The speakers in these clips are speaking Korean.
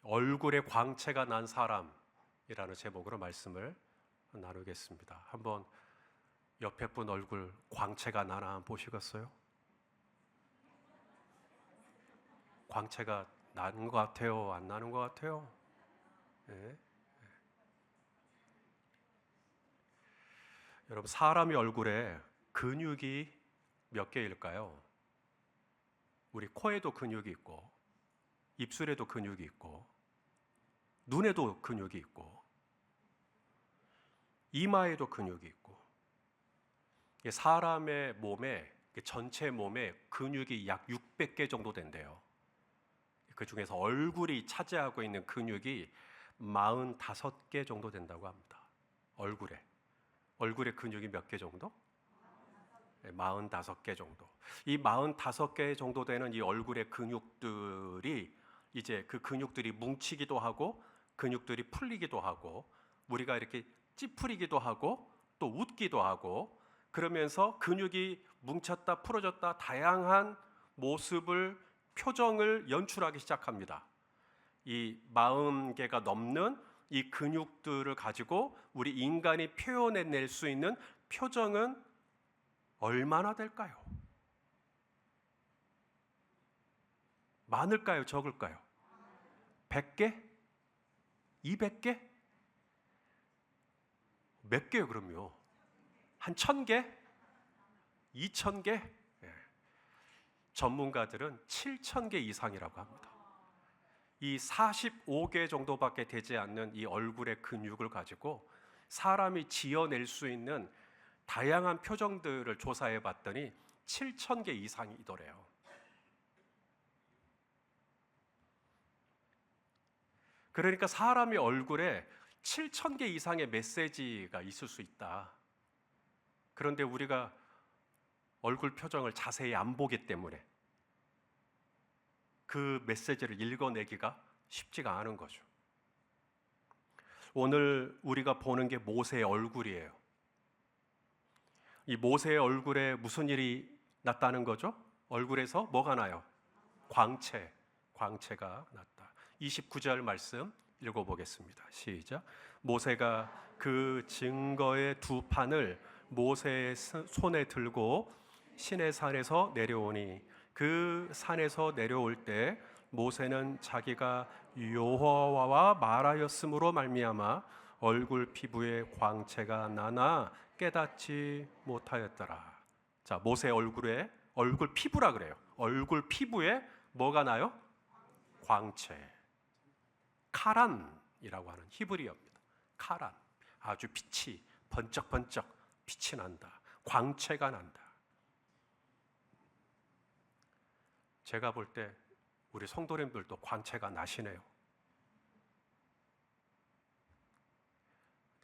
얼굴에 광채가 난 사람이라는 제목으로 말씀을 나누겠습니다. 한번 옆에 분 얼굴 광채가 나나 한번 보시겠어요? 광채가 나는 것 같아요? 안 나는 것 같아요? 네. 여러분, 사람의 얼굴에 근육이 몇 개일까요? 우리 코에도 근육이 있고, 입술에도 근육이 있고, 눈에도 근육이 있고, 이마에도 근육이 있고, 사람의 몸에, 전체 몸에 근육이 약 600개 정도 된대요. 그 중에서 얼굴이 차지하고 있는 근육이 45개 정도 된다고 합니다. 얼굴에 근육이 몇 개 정도? 45개 정도. 이 45개 정도 되는 이 얼굴의 근육들이 이제 그 근육들이 뭉치기도 하고 근육들이 풀리기도 하고 우리가 이렇게 찌푸리기도 하고 또 웃기도 하고 그러면서 근육이 뭉쳤다 풀어졌다 다양한 모습을 표정을 연출하기 시작합니다. 이 40개가 넘는 이 근육들을 가지고 우리 인간이 표현해낼 수 있는 표정은 얼마나 될까요? 많을까요? 적을까요? 100개? 200개? 몇 개요 그럼요? 한 1000개? 2000개? 전문가들은 7000개 이상이라고 합니다. 이 45개 정도밖에 되지 않는 이 얼굴의 근육을 가지고 사람이 지어낼 수 있는 다양한 표정들을 조사해 봤더니 7000개 이상이더래요. 그러니까 사람의 얼굴에 7000개 이상의 메시지가 있을 수 있다. 그런데 우리가 얼굴 표정을 자세히 안 보기 때문에 그 메시지를 읽어내기가 쉽지가 않은 거죠. 오늘 우리가 보는 게 모세의 얼굴이에요. 이 모세의 얼굴에 무슨 일이 났다는 거죠? 얼굴에서 뭐가 나요? 광채가 났다. 29절 말씀 읽어보겠습니다. 시작. 모세가 그 증거의 두 판을 모세의 손에 들고 시내산에서 내려오니 그 산에서 내려올 때 모세는 자기가 여호와와 말하였으므로 말미암아 얼굴 피부에 광채가 나나 깨닫지 못하였더라. 자, 모세 얼굴에 얼굴 피부라 그래요. 얼굴 피부에 뭐가 나요? 광채. 카란이라고 하는 히브리어입니다. 카란. 아주 빛이 번쩍번쩍 빛이 난다. 광채가 난다. 제가 볼 때 우리 성도님들도 광채가 나시네요.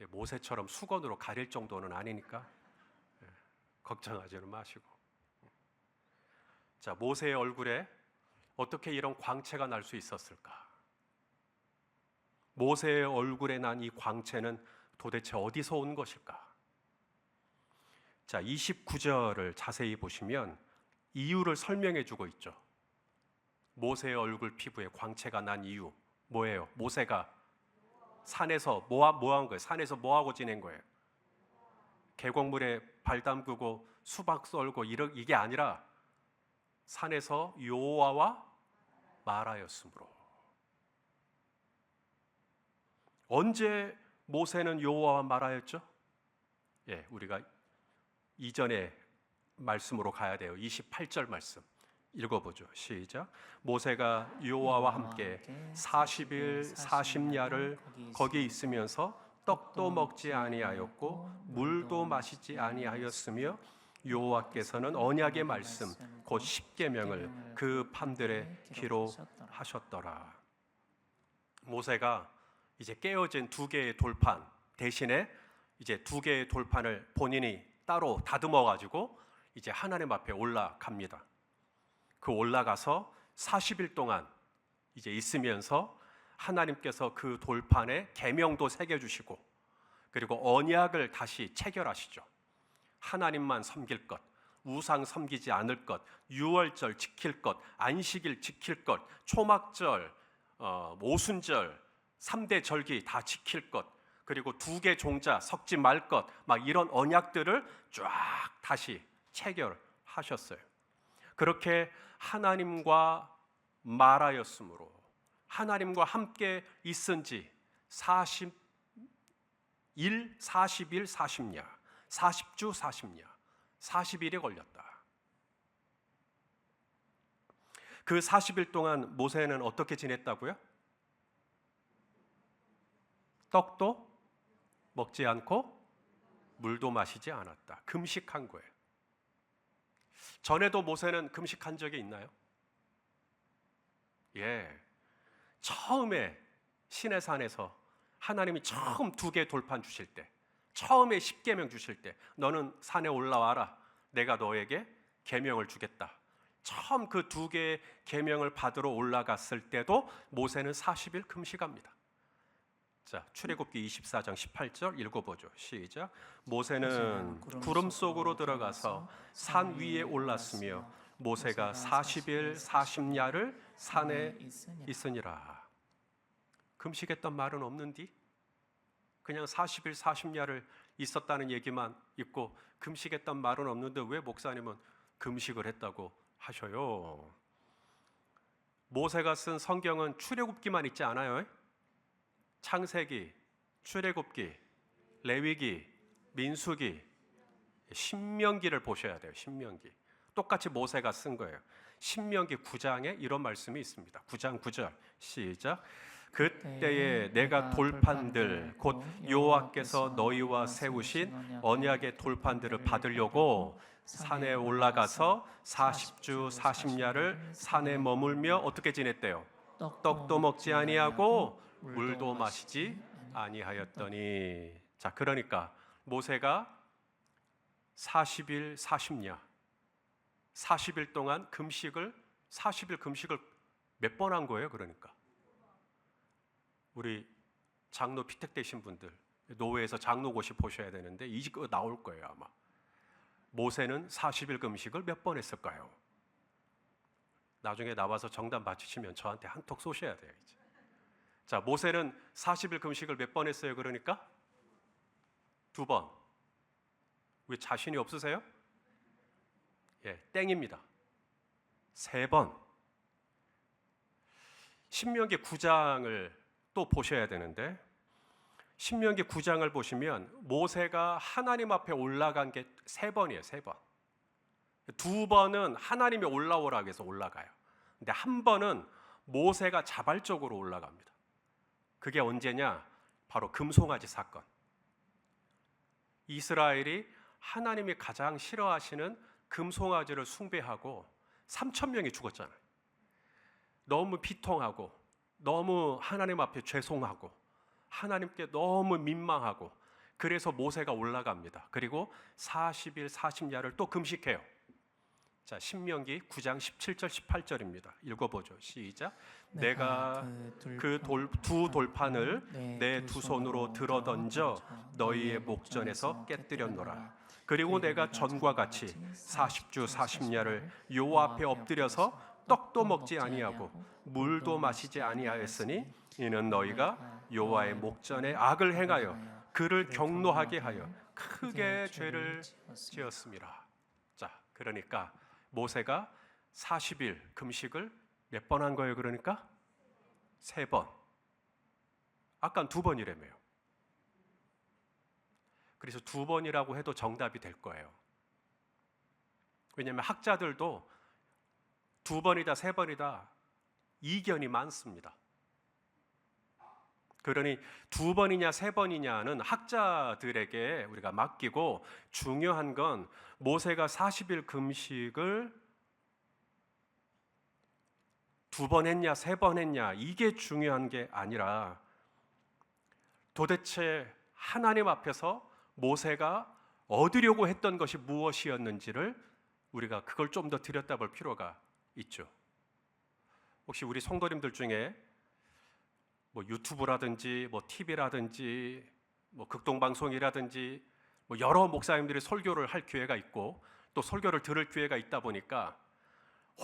모세처럼 수건으로 가릴 정도는 아니니까 걱정하지는 마시고. 자, 모세의 얼굴에 어떻게 이런 광채가 날 수 있었을까? 모세의 얼굴에 난 이 광채는 도대체 어디서 온 것일까? 자, 29절을 자세히 보시면 이유를 설명해 주고 있죠. 모세의 얼굴 피부에 광채가 난 이유 뭐예요? 모세가 산에서 뭐 한 거예요? 산에서 뭐 하고 지낸 거예요? 계곡물에 발 담그고 수박 썰고 이게 아니라 산에서 여호와와 말하였으므로. 언제 모세는 여호와와 말하였죠? 예, 우리가 이전에 말씀으로 가야 돼요. 28절 말씀 읽어보죠. 시작. 모세가 여호와와 함께 40일 40야를 거기 있으면서 떡도 먹지 아니하였고 물도 마시지 아니하였으며 여호와께서는 언약의 말씀 곧 십계명을 그 판들에 기록하셨더라. 모세가 이제 깨어진 두 개의 돌판 대신에 이제 두 개의 돌판을 본인이 따로 다듬어 가지고 이제 하나님 앞에 올라갑니다. 그 올라가서 40일 동안 이제 있으면서 하나님께서 그 돌판에 계명도 새겨주시고 그리고 언약을 다시 체결하시죠. 하나님만 섬길 것, 우상 섬기지 않을 것, 유월절 지킬 것, 안식일 지킬 것, 초막절 오순절 3대 절기 다 지킬 것, 그리고 2개 종자 섞지 말 것, 막 이런 언약들을 쫙 다시 체결하셨어요. 그렇게 하나님과 말하였으므로 하나님과 함께 있은 지 40일, 40일, 40야, 40주, 40야, 40일이 걸렸다. 그 40일 동안 모세는 어떻게 지냈다고요? 떡도 먹지 않고 물도 마시지 않았다. 금식한 거예요. 전에도 모세는 금식한 적이 있나요? 예. 처음에 시내산에서 하나님이 처음 2개 돌판 주실 때, 처음에 10계명 주실 때, 너는 산에 올라와라. 내가 너에게 계명을 주겠다. 처음 그 2개의 계명을 받으러 올라갔을 때도 모세는 40일 금식합니다. 자, 출애굽기 24장 18절 읽어보죠. 시작. 모세는 구름 속으로 들어가서 산 위에 올랐으며 모세가 40일 40야를 산에 있으니라. 금식했던 말은 없는디? 그냥 40일 40야를 있었다는 얘기만 있고 금식했던 말은 없는데 왜 목사님은 금식을 했다고 하셔요? 모세가 쓴 성경은 출애굽기만 있지 않아요? 창세기, 출애굽기, 레위기, 민수기, 신명기를 보셔야 돼요. 신명기. 똑같이 모세가 쓴 거예요. 신명기 9장에 이런 말씀이 있습니다. 9장 9절 시작. 그때에 내가 돌판들 곧 여호와께서 너희와 세우신 언약의 돌판들을 받으려고 산에 올라가서 40주 40야를 산에 머물며 어떻게 지냈대요? 떡도 먹지 아니하고 물도 마시지 아니하였더니. 자, 그러니까 모세가 40일 40야 40일 동안 금식을 40일 금식을 몇 번 한 거예요? 그러니까 우리 장로 피택되신 분들 노회에서 장로고시 보셔야 되는데 이거 나올 거예요 아마. 모세는 40일 금식을 몇 번 했을까요? 나중에 나와서 정답 맞히시면 저한테 한턱 쏘셔야 돼요 이제. 자, 모세는 40일 금식을 몇 번 했어요? 그러니까 2번. 왜 자신이 없으세요? 예, 땡입니다. 3번. 신명기 9장을 또 보셔야 되는데 신명기 9장을 보시면 모세가 하나님 앞에 올라간 게 3번이에요. 3번. 2번은 하나님이 올라오라고 해서 올라가요. 근데 1번은 모세가 자발적으로 올라갑니다. 그게 언제냐? 바로 금송아지 사건. 이스라엘이 하나님이 가장 싫어하시는 금송아지를 숭배하고 3,000명이 죽었잖아요. 너무 비통하고 너무 하나님 앞에 죄송하고 하나님께 너무 민망하고 그래서 모세가 올라갑니다. 그리고 40일 40야를 또 금식해요. 자, 신명기 9장 17절 18절입니다. 읽어보죠. 시작. 내가 그 두 돌판을 내 2 손으로 들어던져 너희의 목전에서 깨뜨렸노라. 그리고 내가 전과 같이 40주 40야를 여호와 앞에 엎드려서 떡도 먹지 아니하고 물도 마시지 아니하였으니 이는 너희가 여호와의 목전에 악을 행하여 그를 경노하게 하여 크게 죄를 지었습니다. 자, 그러니까 모세가 40일 금식을 몇 번 한 거예요? 그러니까 3번. 아까 2번이라며요. 그래서 2번이라고 해도 정답이 될 거예요. 왜냐하면 학자들도 2번이다 3번이다 이견이 많습니다. 그러니 2번이냐 3번이냐는 학자들에게 우리가 맡기고 중요한 건 모세가 40일 금식을 2번 했냐 3번 했냐 이게 중요한 게 아니라 도대체 하나님 앞에서 모세가 얻으려고 했던 것이 무엇이었는지를 우리가 그걸 좀 더 들여다볼 필요가 있죠. 혹시 우리 성도님들 중에 뭐 유튜브라든지 뭐 TV라든지 뭐 극동방송이라든지 뭐 여러 목사님들이 설교를 할 기회가 있고 또 설교를 들을 기회가 있다 보니까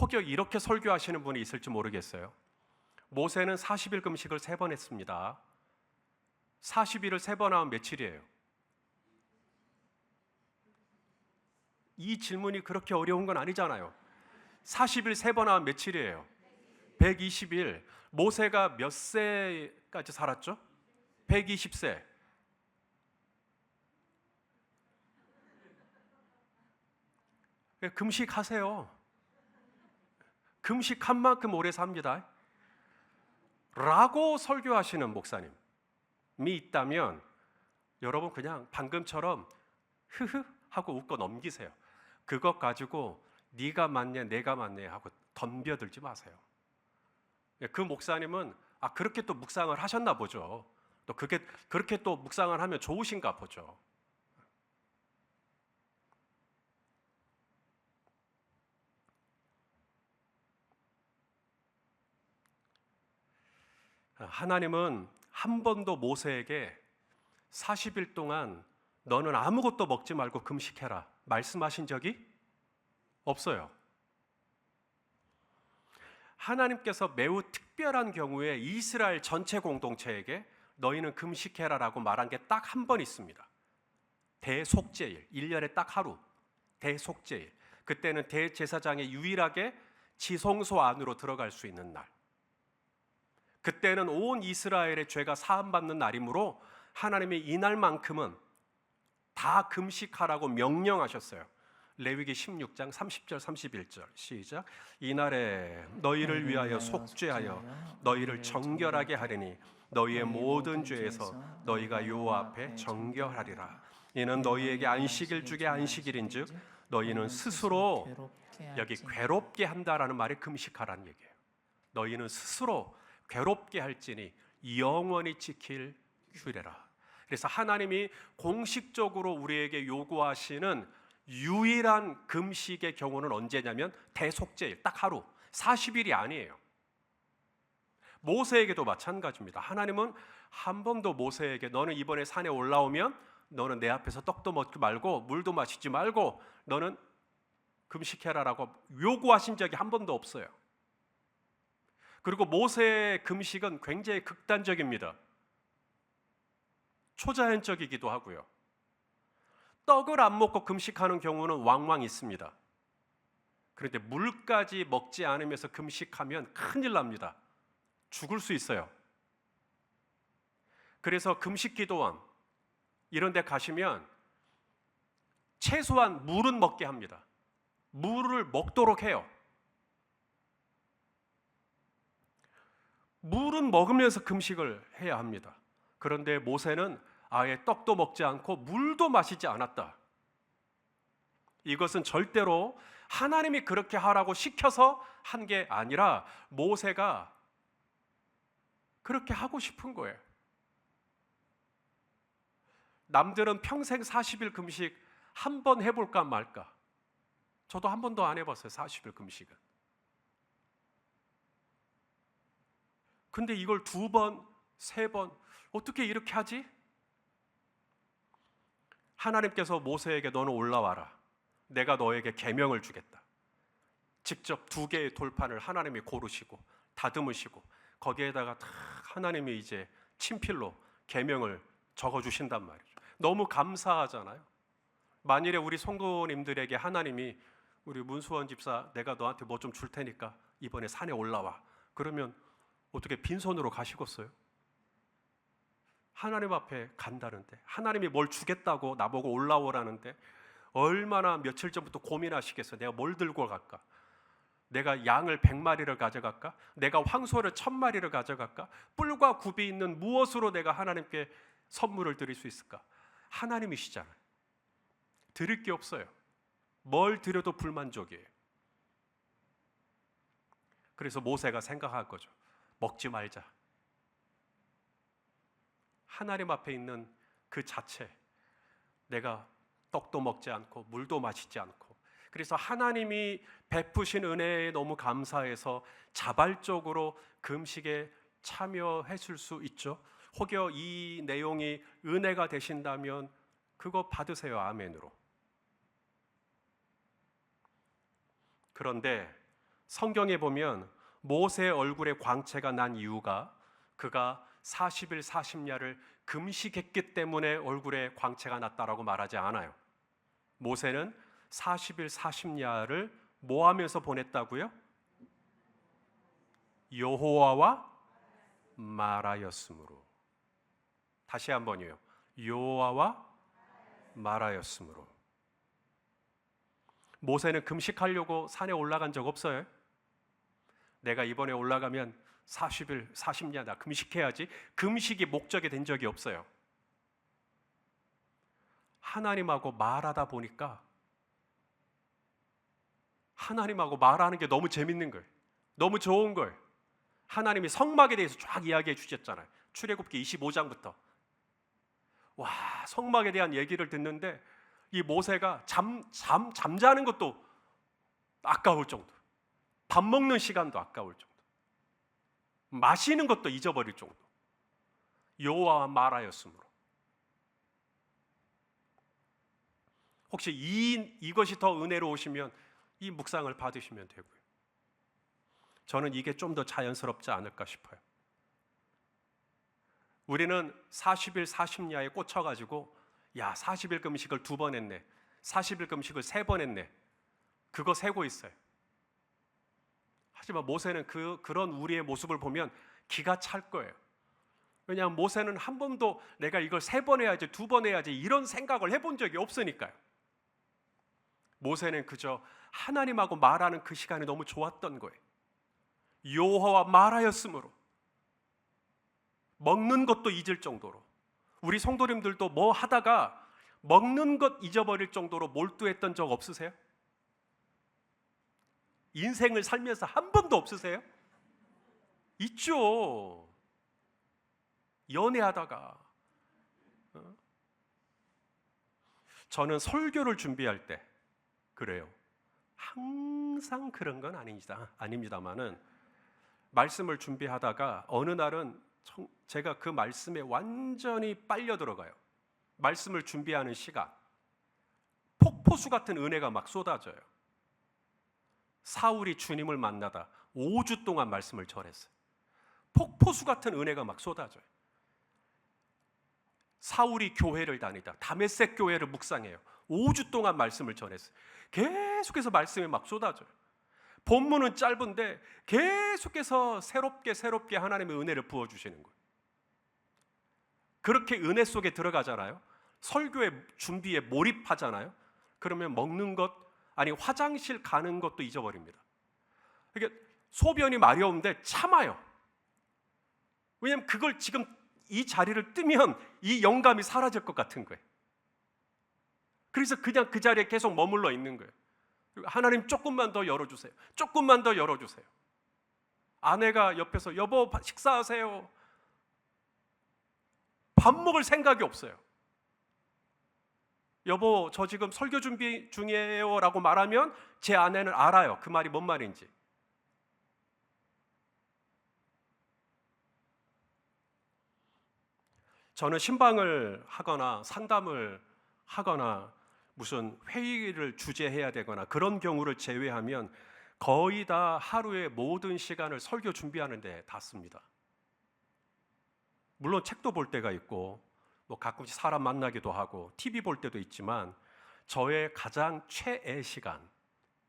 혹여 이렇게 설교하시는 분이 있을지 모르겠어요. 모세는 40일 금식을 3번 했습니다. 40일을 3번 하면 며칠이에요? 이 질문이 그렇게 어려운 건 아니잖아요. 40일 3번 하면 며칠이에요? 120일. 모세가 몇 세까지 살았죠? 120세. 금식하세요. 금식한 만큼 오래 삽니다. 라고 설교하시는 목사님이 있다면 여러분 그냥 방금처럼 흐흐 하고 웃고 넘기세요. 그것 가지고 네가 맞냐 내가 맞냐 하고 덤벼들지 마세요. 그 목사님은 그렇게 또 묵상을 하셨나 보죠. 또 그렇게 또 묵상을 하면 좋으신가 보죠. 하나님은 한 번도 모세에게 40일 동안 너는 아무것도 먹지 말고 금식해라 말씀하신 적이 없어요. 하나님께서 매우 특별한 경우에 이스라엘 전체 공동체에게 너희는 금식해라라고 말한 게 딱 한 번 있습니다. 대속죄일, 1년에 딱 하루 대속죄일. 그때는 대제사장이 유일하게 지성소 안으로 들어갈 수 있는 날. 그때는 온 이스라엘의 죄가 사함받는 날이므로 하나님이 이날만큼은 다 금식하라고 명령하셨어요. 레위기 16장 30절 31절 시작. 이날에 너희를 위하여 속죄하여 너희를 정결하게 하리니 너희의 모든 죄에서 너희가 여호와 앞에 정결하리라. 이는 너희에게 안식일 중에 안식일인즉 너희는 스스로 여기 괴롭게 한다라는 말이 금식하라는 얘기예요. 너희는 스스로 괴롭게 할지니 영원히 지킬 규례라. 그래서 하나님이 공식적으로 우리에게 요구하시는 유일한 금식의 경우는 언제냐면 대속죄일, 딱 하루 40일이 아니에요. 모세에게도 마찬가지입니다. 하나님은 한 번도 모세에게 너는 이번에 산에 올라오면 너는 내 앞에서 떡도 먹지 말고 물도 마시지 말고 너는 금식해라라고 요구하신 적이 한 번도 없어요. 그리고 모세의 금식은 굉장히 극단적입니다. 초자연적이기도 하고요. 떡을 안 먹고 금식하는 경우는 왕왕 있습니다. 그런데 물까지 먹지 않으면서 금식하면 큰일 납니다. 죽을 수 있어요. 그래서 금식기도원 이런 데 가시면 최소한 물은 먹게 합니다. 물을 먹도록 해요. 물은 먹으면서 금식을 해야 합니다. 그런데 모세는 아예 떡도 먹지 않고 물도 마시지 않았다. 이것은 절대로 하나님이 그렇게 하라고 시켜서 한 게 아니라 모세가 그렇게 하고 싶은 거예요. 남들은 평생 40일 금식 한 번 해볼까 말까. 저도 한 번도 안 해봤어요. 40일 금식은. 근데 이걸 2번, 3번 어떻게 이렇게 하지? 하나님께서 모세에게 너는 올라와라. 내가 너에게 계명을 주겠다. 직접 2개의 돌판을 하나님이 고르시고 다듬으시고 거기에다가 다 하나님이 이제 친필로 계명을 적어주신단 말이죠. 너무 감사하잖아요. 만일에 우리 성도님들에게 하나님이 우리 문수원 집사 내가 너한테 뭐 좀 줄 테니까 이번에 산에 올라와. 그러면 어떻게 빈손으로 가시겠어요? 하나님 앞에 간다는데 하나님이 뭘 주겠다고 나보고 올라오라는데 얼마나 며칠 전부터 고민하시겠어요? 내가 뭘 들고 갈까? 내가 양을 100마리를 가져갈까? 내가 황소를 1000마리를 가져갈까? 뿔과 굽이 있는 무엇으로 내가 하나님께 선물을 드릴 수 있을까? 하나님이시잖아요. 드릴 게 없어요. 뭘 드려도 불만족이에요. 그래서 모세가 생각할 거죠. 먹지 말자. 하나님 앞에 있는 그 자체, 내가 떡도 먹지 않고 물도 마시지 않고, 그래서 하나님이 베푸신 은혜에 너무 감사해서 자발적으로 금식에 참여했을 수 있죠. 혹여 이 내용이 은혜가 되신다면 그거 받으세요. 아멘으로. 그런데 성경에 보면 모세의 얼굴에 광채가 난 이유가 그가 40일 40야를 금식했기 때문에 얼굴에 광채가 났다라고 말하지 않아요. 모세는 40일 40야를 뭐 하면서 보냈다고요? 여호와와 말하였으므로. 다시 한번요. 여호와와 말하였으므로. 모세는 금식하려고 산에 올라간 적 없어요. 내가 이번에 올라가면 40일 40야 나 금식해야지. 금식이 목적이 된 적이 없어요. 하나님하고 말하다 보니까 하나님하고 말하는 게 너무 재밌는 거예요. 너무 좋은 거예요. 하나님이 성막에 대해서 쫙 이야기해 주셨잖아요. 출애굽기 25장부터. 와, 성막에 대한 얘기를 듣는데 이 모세가 잠자는 것도 아까울 정도, 밥 먹는 시간도 아까울 정도, 마시는 것도 잊어버릴 정도. 여호와와 말하였으므로. 혹시 이것이 더 은혜로우시면 이 묵상을 받으시면 되고요. 저는 이게 좀 더 자연스럽지 않을까 싶어요. 우리는 40일 40야에 꽂혀가지고 야 40일 금식을 2번 했네, 40일 금식을 3번 했네, 그거 세고 있어요. 하지만 모세는 그런 우리의 모습을 보면 기가 찰 거예요. 왜냐하면 모세는 한 번도 내가 이걸 3번 해야지 2번 해야지 이런 생각을 해본 적이 없으니까요. 모세는 그저 하나님하고 말하는 그 시간이 너무 좋았던 거예요. 여호와와 말하였으므로. 먹는 것도 잊을 정도로. 우리 성도님들도 뭐 하다가 먹는 것 잊어버릴 정도로 몰두했던 적 없으세요? 인생을 살면서 한 번도 없으세요? 있죠. 연애하다가. 저는 설교를 준비할 때 그래요. 항상 그런 건 아닙니다만은 말씀을 준비하다가 어느 날은 제가 그 말씀에 완전히 빨려 들어가요. 말씀을 준비하는 시간, 폭포수 같은 은혜가 막 쏟아져요. 사울이 주님을 만나다 5주 동안 말씀을 전했어요. 폭포수 같은 은혜가 막 쏟아져요. 사울이 교회를 다니다 다메섹 교회를 묵상해요. 5주 동안 말씀을 전했어요. 계속해서 말씀이 막 쏟아져요. 본문은 짧은데 계속해서 새롭게 하나님의 은혜를 부어주시는 거예요. 그렇게 은혜 속에 들어가잖아요. 설교의 준비에 몰입하잖아요. 그러면 먹는 것, 아니 화장실 가는 것도 잊어버립니다. 그러니까 소변이 마려운데 참아요. 왜냐하면 그걸 지금 이 자리를 뜨면 이 영감이 사라질 것 같은 거예요. 그래서 그냥 그 자리에 계속 머물러 있는 거예요. 하나님 조금만 더 열어주세요. 조금만 더 열어주세요. 아내가 옆에서 여보 식사하세요. 밥 먹을 생각이 없어요. 여보 저 지금 설교 준비 중이에요 라고 말하면 제 아내는 알아요. 그 말이 뭔 말인지. 저는 신방을 하거나 상담을 하거나 무슨 회의를 주재해야 되거나 그런 경우를 제외하면 거의 다 하루의 모든 시간을 설교 준비하는 데 다 씁니다. 물론 책도 볼 때가 있고 뭐 가끔씩 사람 만나기도 하고 TV 볼 때도 있지만 저의 가장 최애 시간,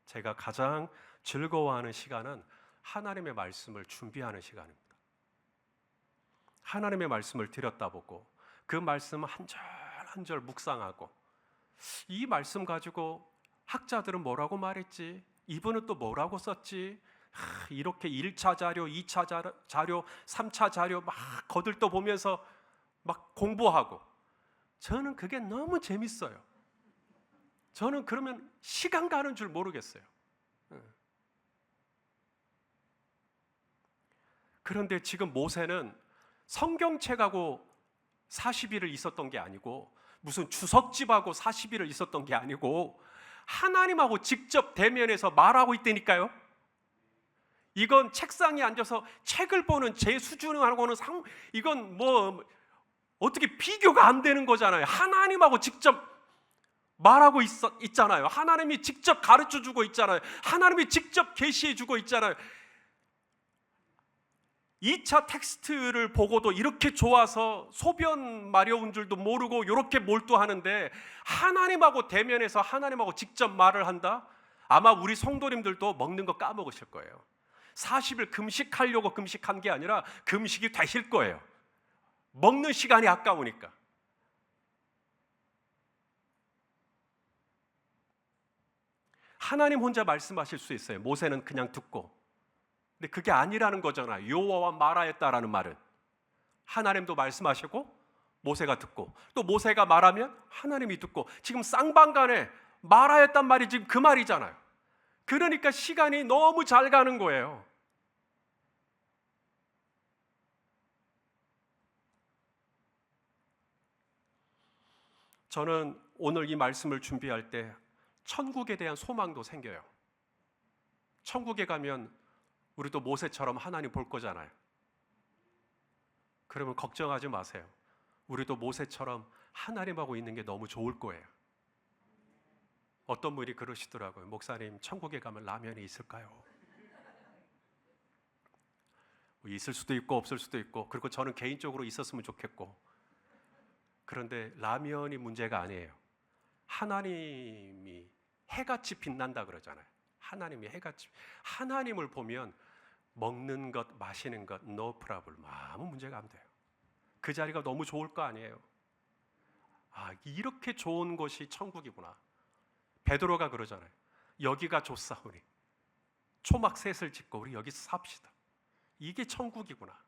제가 가장 즐거워하는 시간은 하나님의 말씀을 준비하는 시간입니다. 하나님의 말씀을 들여다보고 그 말씀 한 절 한 절 묵상하고 이 말씀 가지고 학자들은 뭐라고 말했지? 이분은 또 뭐라고 썼지? 이렇게 1차 자료, 2차 자료, 3차 자료 막 거들떠 보면서 막 공부하고 저는 그게 너무 재밌어요. 저는 그러면 시간 가는 줄 모르겠어요. 그런데 지금 모세는 성경책하고 40일을 있었던 게 아니고 무슨 주석집하고 40일을 있었던 게 아니고 하나님하고 직접 대면해서 말하고 있다니까요. 이건 책상에 앉아서 책을 보는 제 수준하고는 이건 뭐 어떻게 비교가 안 되는 거잖아요. 하나님하고 직접 말하고 있잖아요. 하나님이 직접 가르쳐주고 있잖아요. 하나님이 직접 계시해주고 있잖아요. 2차 텍스트를 보고도 이렇게 좋아서 소변 마려운 줄도 모르고 이렇게 몰두하는데 하나님하고 대면해서 하나님하고 직접 말을 한다? 아마 우리 성도님들도 먹는 거 까먹으실 거예요. 40일 금식하려고 금식한 게 아니라 금식이 되실 거예요. 먹는 시간이 아까우니까. 하나님 혼자 말씀하실 수 있어요. 모세는 그냥 듣고. 근데 그게 아니라는 거잖아요. 여호와와 말하였다라는 말은 하나님도 말씀하시고 모세가 듣고 또 모세가 말하면 하나님이 듣고 지금 쌍방간에 말하였단 말이 지금 그 말이잖아요. 그러니까 시간이 너무 잘 가는 거예요. 저는 오늘 이 말씀을 준비할 때 천국에 대한 소망도 생겨요. 천국에 가면 우리도 모세처럼 하나님 볼 거잖아요. 그러면 걱정하지 마세요. 우리도 모세처럼 하나님하고 있는 게 너무 좋을 거예요. 어떤 분이 그러시더라고요. 목사님, 천국에 가면 라면이 있을까요? 있을 수도 있고 없을 수도 있고, 그리고 저는 개인적으로 있었으면 좋겠고. 그런데 라면이 문제가 아니에요. 하나님이 해같이 빛난다 그러잖아요. 하나님이 해같이. 하나님을 보면 먹는 것, 마시는 것, no problem. 아무 문제가 안 돼요. 그 자리가 너무 좋을 거 아니에요. 아, 이렇게 좋은 곳이 천국이구나. 베드로가 그러잖아요. 여기가 좋사오니 초막 셋을 짓고 우리 여기서 삽시다. 이게 천국이구나.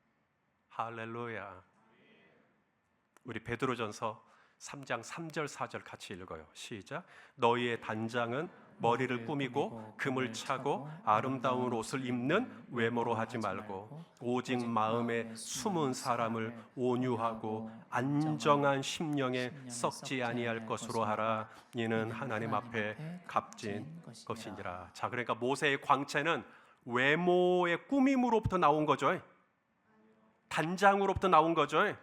할렐루야. 우리 베드로전서 3장 3절 4절 같이 읽어요. 시작. 너희의 단장은 머리를 꾸미고 금을 차고 아름다운 옷을 입는 외모로 하지 말고 오직 마음에 숨은 사람을 온유하고 안정한 심령에 썩지 아니할 것으로 하라. 이는 하나님 앞에 값진 것이니라. 자, 그러니까 모세의 광채는 외모의 꾸밈으로부터 나온 거죠. 단장으로부터 나온 거죠.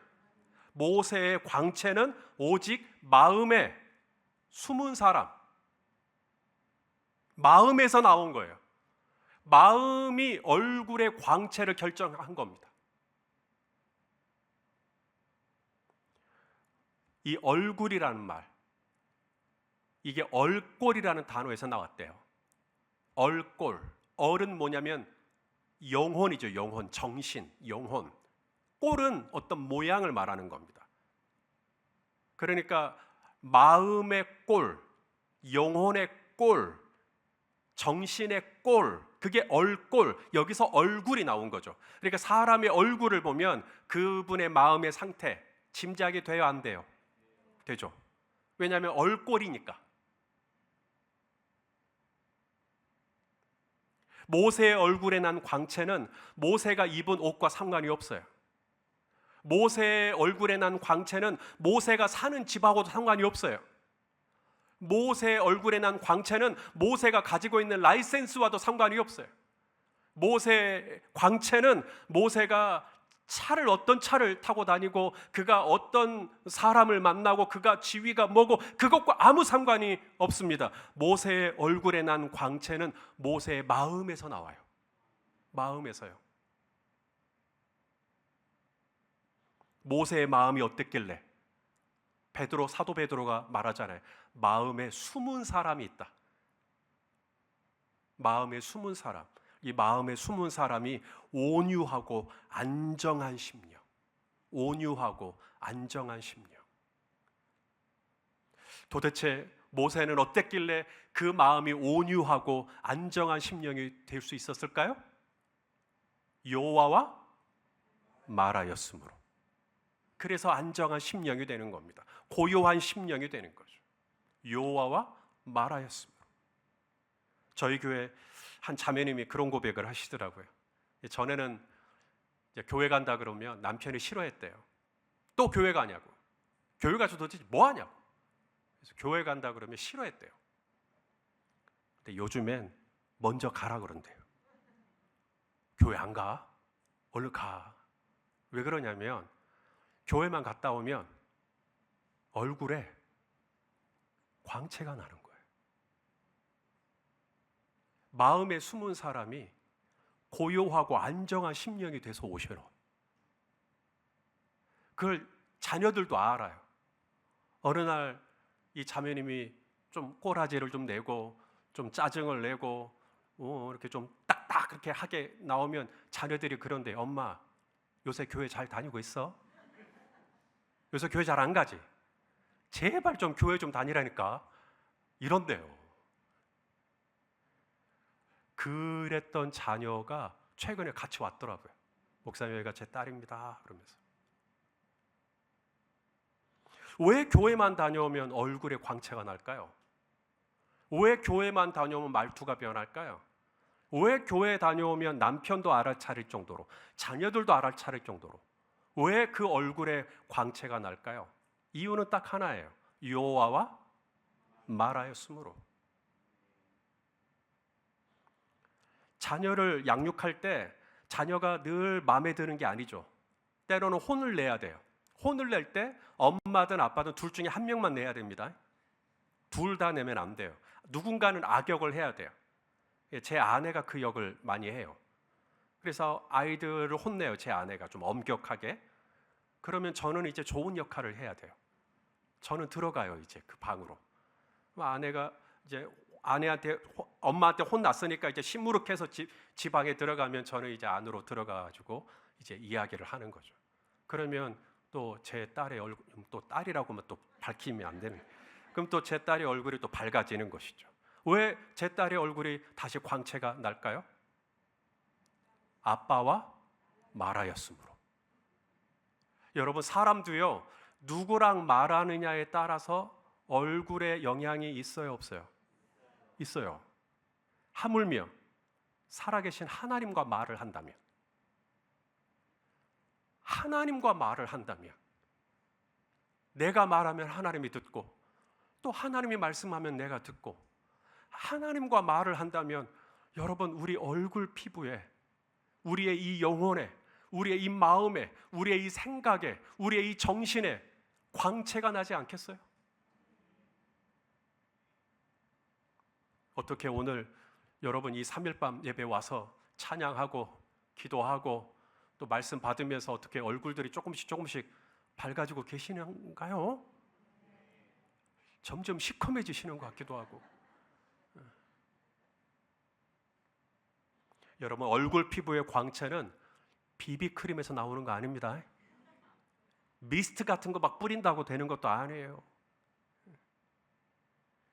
모세의 광채는 오직 마음에 숨은 사람, 마음에서 나온 거예요. 마음이 얼굴의 광채를 결정한 겁니다. 이 얼굴이라는 말, 이게 얼꼴이라는 단어에서 나왔대요. 얼꼴, 얼은 뭐냐면 영혼이죠. 영혼, 정신, 영혼. 꼴은 어떤 모양을 말하는 겁니다. 그러니까 마음의 꼴, 영혼의 꼴, 정신의 꼴, 그게 얼꼴, 여기서 얼굴이 나온 거죠. 그러니까 사람의 얼굴을 보면 그분의 마음의 상태 짐작이 돼요, 안 돼요? 되죠. 왜냐하면 얼꼴이니까. 모세의 얼굴에 난 광채는 모세가 입은 옷과 상관이 없어요. 모세의 얼굴에 난 광채는 모세가 사는 집하고도 상관이 없어요. 모세의 얼굴에 난 광채는 모세가 가지고 있는 라이센스와도 상관이 없어요. 모세의 광채는 모세가 어떤 차를 타고 다니고 그가 어떤 사람을 만나고 그가 지위가 뭐고 그것과 아무 상관이 없습니다. 모세의 얼굴에 난 광채는 모세의 마음에서 나와요. 마음에서요. 모세의 마음이 어땠길래? 사도 베드로가 말하잖아요. 마음에 숨은 사람이 있다. 마음에 숨은 사람. 이 마음에 숨은 사람이 온유하고 안정한 심령. 온유하고 안정한 심령. 도대체 모세는 어땠길래 그 마음이 온유하고 안정한 심령이 될 수 있었을까요? 여호와와 말하였으므로. 그래서 안정한 심령이 되는 겁니다. 고요한 심령이 되는 거죠. 여호와와 말하였으므로. 저희 교회 한 자매님이 그런 고백을 하시더라고요. 전에는 이제 교회 간다 그러면 남편이 싫어했대요. 또 교회 가냐고. 교회 가서 도대체 뭐 하냐고. 그래서 교회 간다 그러면 싫어했대요. 근데 요즘엔 먼저 가라 그런대요. 교회 안 가? 얼른 가. 왜 그러냐면 교회만 갔다 오면 얼굴에 광채가 나는 거예요. 마음에 숨은 사람이 고요하고 안정한 심령이 돼서 오셔요. 그걸 자녀들도 알아요. 어느 날 이 자매님이 좀 꼬라지를 좀 내고 좀 짜증을 내고 이렇게 좀 딱딱 그렇게 하게 나오면 자녀들이 그런데, 엄마 요새 교회 잘 다니고 있어? 요새 교회 잘 안 가지? 제발 좀 교회 좀 다니라니까. 이런데요. 그랬던 자녀가 최근에 같이 왔더라고요. 목사님, 여기가 제 딸입니다 그러면서. 왜 교회만 다녀오면 얼굴에 광채가 날까요? 왜 교회만 다녀오면 말투가 변할까요? 왜 교회 다녀오면 남편도 알아차릴 정도로, 자녀들도 알아차릴 정도로 왜 그 얼굴에 광채가 날까요? 이유는 딱 하나예요. 여호와와 말하였으므로. 자녀를 양육할 때 자녀가 늘 마음에 드는 게 아니죠. 때로는 혼을 내야 돼요. 혼을 낼 때 엄마든 아빠든 둘 중에 한 명만 내야 됩니다. 둘 다 내면 안 돼요. 누군가는 악역을 해야 돼요. 제 아내가 그 역을 많이 해요. 그래서 아이들을 혼내요. 제 아내가 좀 엄격하게. 그러면 저는 이제 좋은 역할을 해야 돼요. 저는 들어가요. 이제 그 방으로. 아내가 이제 아내한테, 엄마한테 혼났으니까 이제 시무룩해서 집 방에 들어가면 저는 이제 안으로 들어가가지고 이제 이야기를 하는 거죠. 그러면 또 제 딸의 얼굴, 또 딸이라고만 또 밝히면 안 되는. 그럼 또 제 딸의 얼굴이 또 밝아지는 것이죠. 왜 제 딸의 얼굴이 다시 광채가 날까요? 아빠와 말하였으므로. 여러분, 사람도요, 누구랑 말하느냐에 따라서 얼굴에 영향이 있어요, 없어요? 있어요. 하물며 살아계신 하나님과 말을 한다면, 하나님과 말을 한다면, 내가 말하면 하나님이 듣고, 또 하나님이 말씀하면 내가 듣고, 하나님과 말을 한다면 여러분, 우리 얼굴 피부에, 우리의 이 영혼에, 우리의 이 마음에, 우리의 이 생각에, 우리의 이 정신에 광채가 나지 않겠어요? 어떻게 오늘 여러분 이 3일밤 예배 와서 찬양하고 기도하고 또 말씀 받으면서 어떻게 얼굴들이 조금씩 밝아지고 계시는가요? 점점 시커매지시는 것 같기도 하고. 여러분, 얼굴 피부의 광채는 비비크림에서 나오는 거 아닙니다. 미스트 같은 거 막 뿌린다고 되는 것도 아니에요.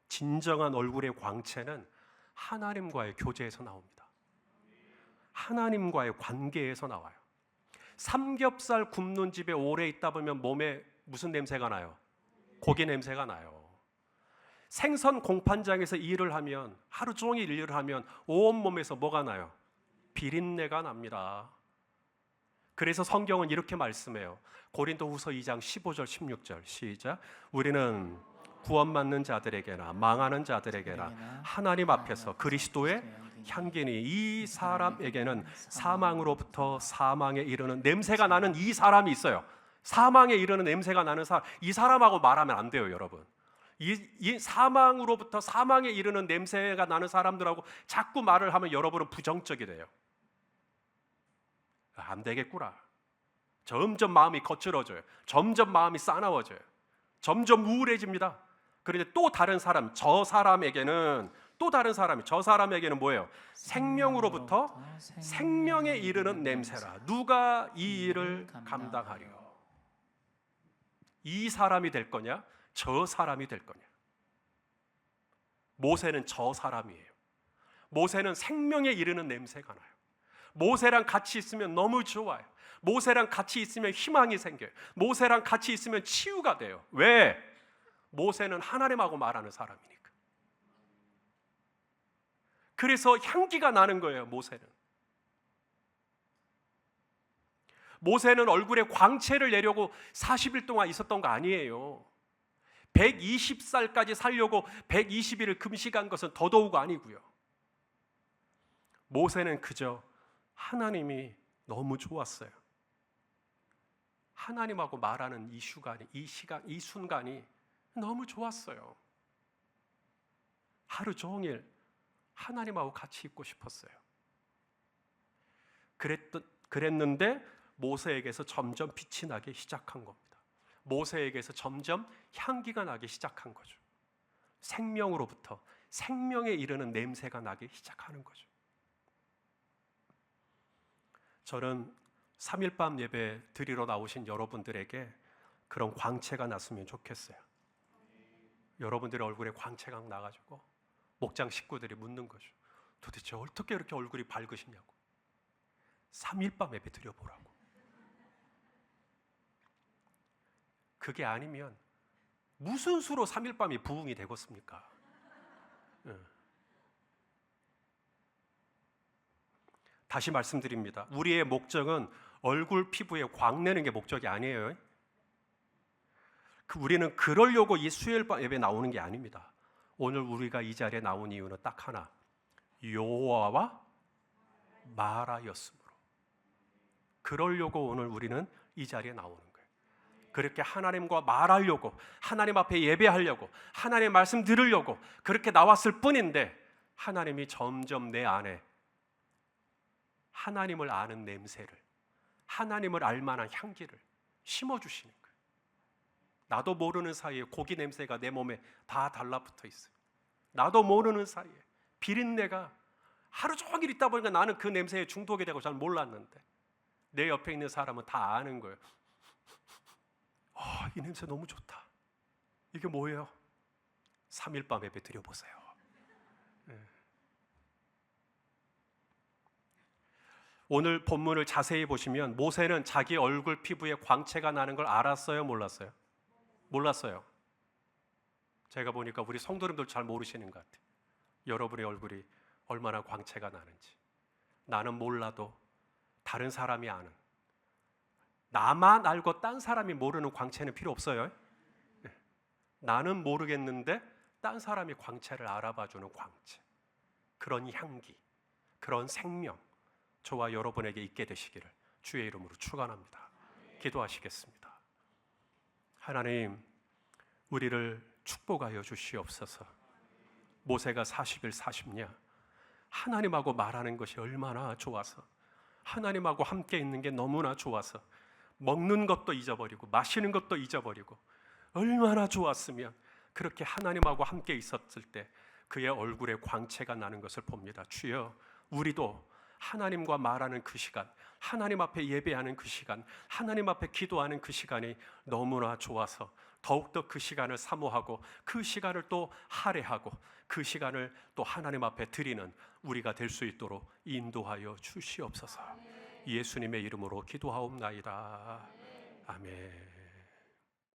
진정한 얼굴의 광채는 하나님과의 교제에서 나옵니다. 하나님과의 관계에서 나와요. 삼겹살 굽는 집에 오래 있다 보면 몸에 무슨 냄새가 나요? 고기 냄새가 나요. 생선 공판장에서 일을 하면, 하루 종일 일을 하면 온몸에서 뭐가 나요? 비린내가 납니다. 그래서 성경은 이렇게 말씀해요. 고린도후서 2장 15절 16절 시작. 우리는 구원받는 자들에게나 망하는 자들에게나 하나님 앞에서 그리스도의 향기니 이 사람에게는 사망으로부터 사망에 이르는 냄새가 나는 이 사람이 있어요. 사망에 이르는 냄새가 나는 사람, 이 사람하고 말하면 안 돼요, 여러분. 이 사망으로부터 사망에 이르는 냄새가 나는 사람들하고 자꾸 말을 하면 여러분은 부정적이 돼요. 안 되겠구나. 점점 마음이 거칠어져요. 점점 마음이 싸나워져요. 점점 우울해집니다. 그런데 또 다른 사람, 저 사람에게는 또 다른 사람이, 저 사람에게는 뭐예요? 생명으로부터 생명에 이르는 냄새라. 누가 이 일을 감당하리요? 이 사람이 될 거냐? 저 사람이 될 거냐? 모세는 저 사람이에요. 모세는 생명에 이르는 냄새가 나요. 모세랑 같이 있으면 너무 좋아요. 모세랑 같이 있으면 희망이 생겨요. 모세랑 같이 있으면 치유가 돼요. 왜? 모세는 하나님하고 말하는 사람이니까. 그래서 향기가 나는 거예요, 모세는. 모세는 얼굴에 광채를 내려고 40일 동안 있었던 거 아니에요. 120살까지 살려고 120일을 금식한 것은 더더욱 아니고요. 모세는 그저 하나님이 너무 좋았어요. 하나님하고 말하는 이 시간, 이 순간이 너무 좋았어요. 하루 종일 하나님하고 같이 있고 싶었어요. 그랬는데 모세에게서 점점 빛이 나기 시작한 겁니다. 모세에게서 점점 향기가 나기 시작한 거죠. 생명으로부터 생명에 이르는 냄새가 나기 시작하는 거죠. 저는 3일 밤 예배 드리러 나오신 여러분들에게 그런 광채가 났으면 좋겠어요. 여러분들의 얼굴에 광채가 나가지고 목장 식구들이 묻는 거죠. 도대체 어떻게 이렇게 얼굴이 밝으시냐고. 3일 밤 예배 드려보라고. 그게 아니면 무슨 수로 3일 밤이 부흥이 되겠습니까? 다시 말씀드립니다. 우리의 목적은 얼굴 피부에 광내는 게 목적이 아니에요. 우리는 그러려고 이 수요일 밤 예배 나오는 게 아닙니다. 오늘 우리가 이 자리에 나온 이유는 딱 하나, 여호와와 말하였으므로. 그러려고 오늘 우리는 이 자리에 나오는 거예요. 그렇게 하나님과 말하려고, 하나님 앞에 예배하려고, 하나님의 말씀 들으려고 그렇게 나왔을 뿐인데, 하나님이 점점 내 안에 하나님을 아는 냄새를, 하나님을 알만한 향기를 심어주시는 거예요. 나도 모르는 사이에 고기 냄새가 내 몸에 다 달라붙어 있어요. 나도 모르는 사이에 비린내가 하루 종일 있다 보니까 나는 그 냄새에 중독이 되고 잘 몰랐는데 내 옆에 있는 사람은 다 아는 거예요. 이 냄새 너무 좋다. 이게 뭐예요? 3일 밤 예배 드려보세요. 오늘 본문을 자세히 보시면 모세는 자기 얼굴 피부에 광채가 나는 걸 알았어요? 몰랐어요? 몰랐어요. 제가 보니까 우리 성도님들 잘 모르시는 것 같아요. 여러분의 얼굴이 얼마나 광채가 나는지. 나는 몰라도 다른 사람이 아는, 나만 알고 딴 사람이 모르는 광채는 필요 없어요. 나는 모르겠는데 딴 사람이 광채를 알아봐주는 광채, 그런 향기, 그런 생명, 저와 여러분에게 있게 되시기를 주의 이름으로 축원합니다. 기도하시겠습니다. 하나님, 우리를 축복하여 주시옵소서. 모세가 40일 40냐 하나님하고 말하는 것이 얼마나 좋아서, 하나님하고 함께 있는 게 너무나 좋아서 먹는 것도 잊어버리고 마시는 것도 잊어버리고 얼마나 좋았으면 그렇게 하나님하고 함께 있었을 때 그의 얼굴에 광채가 나는 것을 봅니다. 주여, 우리도 하나님과 말하는 그 시간, 하나님 앞에 예배하는 그 시간, 하나님 앞에 기도하는 그 시간이 너무나 좋아서 더욱더 그 시간을 사모하고 그 시간을 또 할애하고 그 시간을 또 하나님 앞에 드리는 우리가 될 수 있도록 인도하여 주시옵소서. 예수님의 이름으로 기도하옵나이다. 아멘.